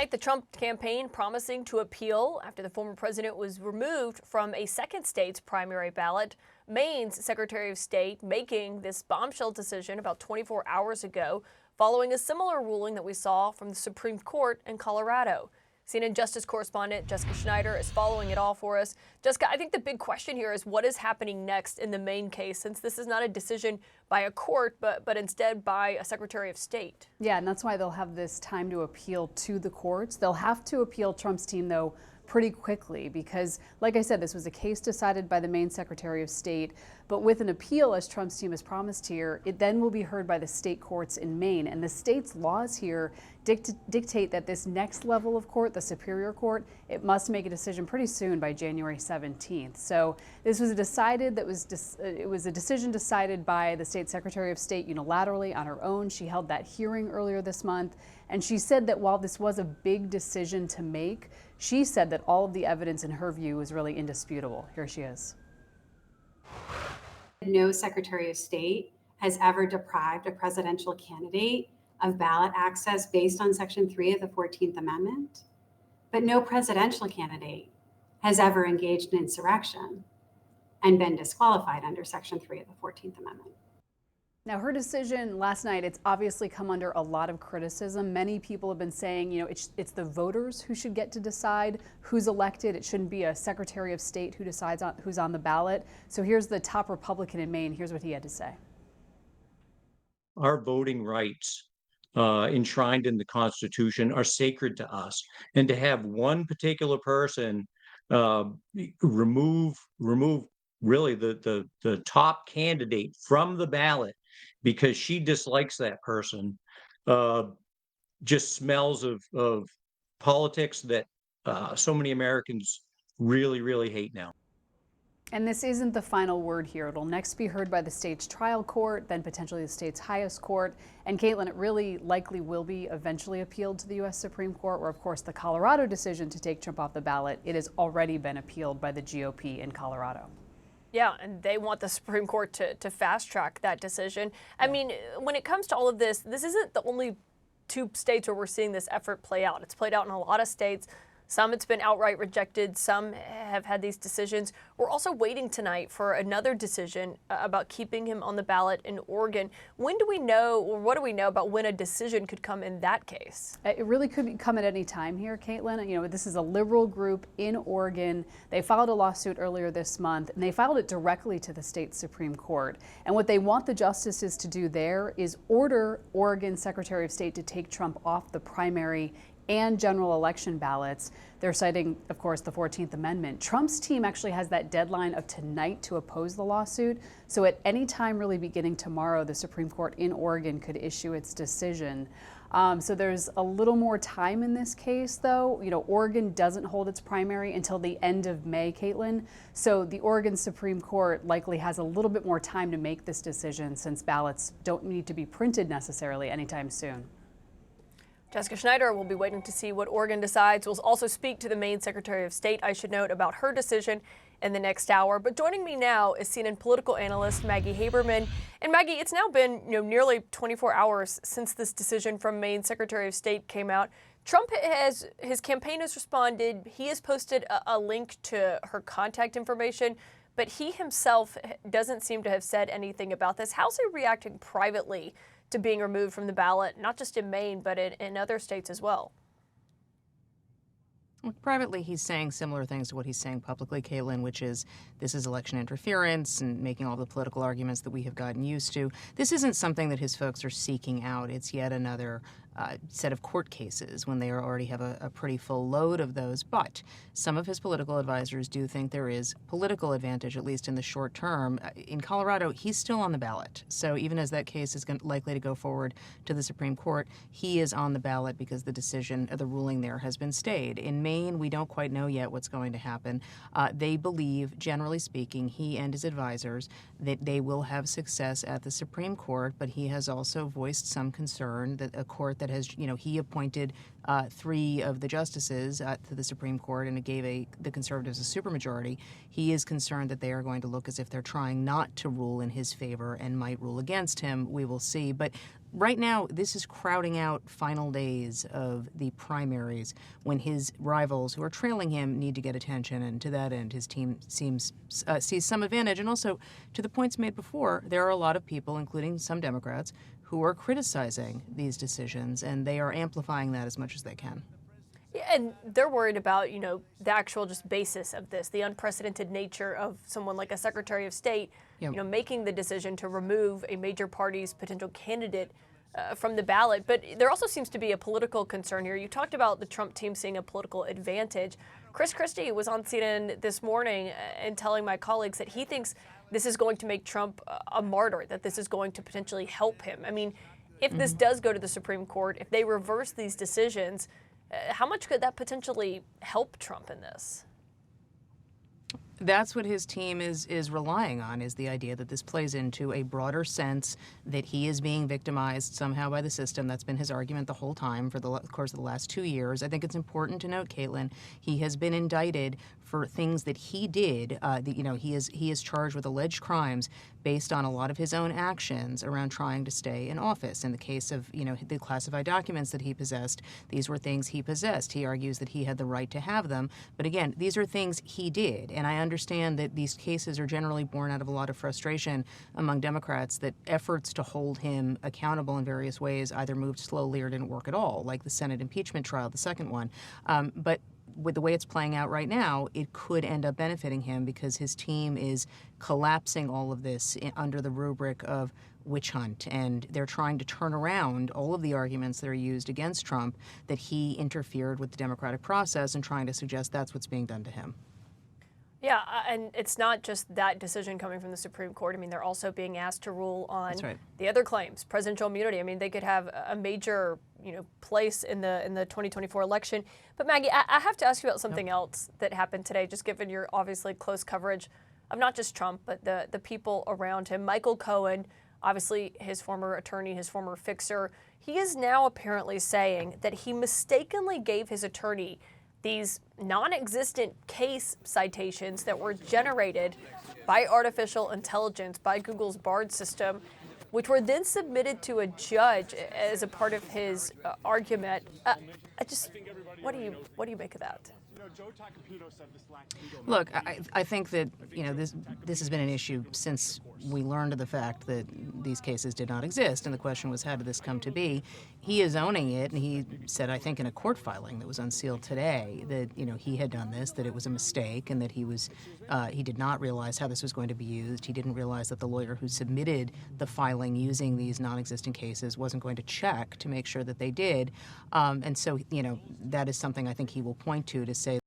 The Trump campaign promising to appeal after the former president was removed from a second state's primary ballot. Maine's Secretary of State making this bombshell decision about 24 hours ago, following a similar ruling that we saw from the Supreme Court in Colorado. CNN Justice correspondent Jessica Schneider is following it all for us. Jessica, I think the big question here is what is happening next in the Maine case, since this is not a decision by a court, but instead by a Secretary of State. Yeah, and that's why they'll have this time to appeal to the courts. They'll have to appeal Trump's team, though, pretty quickly because, like I said, this was a case decided by the Maine Secretary of State. But with an appeal, as Trump's team has promised here, it then will be heard by the state courts in Maine. And the state's laws here dictate that this next level of court, the Superior Court, it must make a decision pretty soon by January 17th. So this was it was a decision decided by the state Secretary of State unilaterally on her own. She held that hearing earlier this month, and she said that while this was a big decision to make, she said that all of the evidence in her view was really indisputable. Here she is. No Secretary of State has ever deprived a presidential candidate of ballot access based on Section 3 of the 14th Amendment. But no presidential candidate has ever engaged in insurrection and been disqualified under Section 3 of the 14th Amendment. Now, her decision last night, it's obviously come under a lot of criticism. Many people have been saying, it's the voters who should get to decide who's elected. It shouldn't be a Secretary of State who decides who's on the ballot. So here's the top Republican in Maine. Here's what he had to say. Our voting rights enshrined in the Constitution are sacred to us. And to have one particular person remove really the top candidate from the ballot because she dislikes that person just smells of politics that so many Americans really, really hate now. And this isn't the final word here. It'll next be heard by the state's trial court, then potentially the state's highest court. And Caitlin, it really likely will be eventually appealed to the U.S. Supreme Court, where, of course, the Colorado decision to take Trump off the ballot, it has already been appealed by the GOP in Colorado. Yeah, and they want the Supreme Court to fast track that decision. I mean, when it comes to all of this isn't the only two states where we're seeing this effort play out. It's played out in a lot of states. Some it's been outright rejected. Some have had these decisions. We're also waiting tonight for another decision about keeping him on the ballot in Oregon. When do we know, or what do we know about when a decision could come in that case? It really could come at any time here, Caitlin. This is a liberal group in Oregon. They filed a lawsuit earlier this month, and they filed it directly to the state Supreme Court. And what they want the justices to do there is order Oregon Secretary of State to take Trump off the primary and general election ballots. They're citing, of course, the 14th Amendment. Trump's team actually has that deadline of tonight to oppose the lawsuit. So at any time really beginning tomorrow, the Supreme Court in Oregon could issue its decision. So there's a little more time in this case, though. Oregon doesn't hold its primary until the end of May, Caitlin. So the Oregon Supreme Court likely has a little bit more time to make this decision since ballots don't need to be printed necessarily anytime soon. Jessica Schneider will be waiting to see what Oregon decides. We'll also speak to the Maine Secretary of State, I should note, about her decision in the next hour. But joining me now is CNN political analyst Maggie Haberman. And Maggie, it's now been nearly 24 hours since this decision from Maine Secretary of State came out. His campaign has responded. He has posted a link to her contact information, but he himself doesn't seem to have said anything about this. How's he reacting privately to being removed from the ballot, not just in Maine, but in other states as well? Well, privately, he's saying similar things to what he's saying publicly, Caitlin, which is this is election interference and making all the political arguments that we have gotten used to. This isn't something that his folks are seeking out. It's yet another set of court cases when they already have a pretty full load of those. But some of his political advisors do think there is political advantage, at least in the short term. In Colorado, he's still on the ballot. So even as that case is likely to go forward to the Supreme Court, he is on the ballot because the decision, the ruling there has been stayed. In Maine, we don't quite know yet what's going to happen. They believe, generally speaking, he and his advisors, that they will have success at the Supreme Court, but he has also voiced some concern that a court that has, he appointed 3 of the justices to the Supreme Court, and it gave the conservatives a supermajority. He is concerned that they are going to look as if they're trying not to rule in his favor and might rule against him. We will see. But right now, this is crowding out final days of the primaries when his rivals who are trailing him need to get attention. And to that end, his team sees some advantage. And also, to the points made before, there are a lot of people, including some Democrats, who are criticizing these decisions, and they are amplifying that as much as they can. Yeah, and they're worried about, the actual just basis of this, the unprecedented nature of someone like a Secretary of State, Yep. making the decision to remove a major party's potential candidate from the ballot. But there also seems to be a political concern here. You talked about the Trump team seeing a political advantage. Chris Christie was on CNN this morning and telling my colleagues that he thinks this is going to make Trump a martyr, that this is going to potentially help him. I mean, if this does go to the Supreme Court, if they reverse these decisions, how much could that potentially help Trump in this? That's what his team is relying on, is the idea that this plays into a broader sense that he is being victimized somehow by the system. That's been his argument the whole time for the course of the last 2 years. I think it's important to note, Caitlin, he has been indicted for things that he did. He is charged with alleged crimes based on a lot of his own actions around trying to stay in office. In the case of, the classified documents that he possessed, these were things he possessed. He argues that he had the right to have them. But again, these are things he did. And I understand that these cases are generally born out of a lot of frustration among Democrats that efforts to hold him accountable in various ways either moved slowly or didn't work at all, like the Senate impeachment trial, the second one. But with the way it's playing out right now, it could end up benefiting him because his team is collapsing all of this under the rubric of witch hunt, and they're trying to turn around all of the arguments that are used against Trump that he interfered with the democratic process and trying to suggest that's what's being done to him. Yeah, and it's not just that decision coming from the Supreme Court. I mean, they're also being asked to rule on the other claims, presidential immunity. I mean, they could have a major, place in the 2024 election. But Maggie, I have to ask you about something else that happened today, just given your obviously close coverage of not just Trump, but the people around him. Michael Cohen, obviously his former attorney, his former fixer, he is now apparently saying that he mistakenly gave his attorney these non-existent case citations that were generated by artificial intelligence, by Google's Bard system, which were then submitted to a judge as a part of his argument. What do you make of that? Look, I think that this has been an issue since we learned of the fact that these cases did not exist, and the question was, how did this come to be? He is owning it, and he said, I think in a court filing that was unsealed today, that he had done this, that it was a mistake, and that he did not realize how this was going to be used. He didn't realize that the lawyer who submitted the filing using these non-existent cases wasn't going to check to make sure that they did, and so that is something I think he will point to say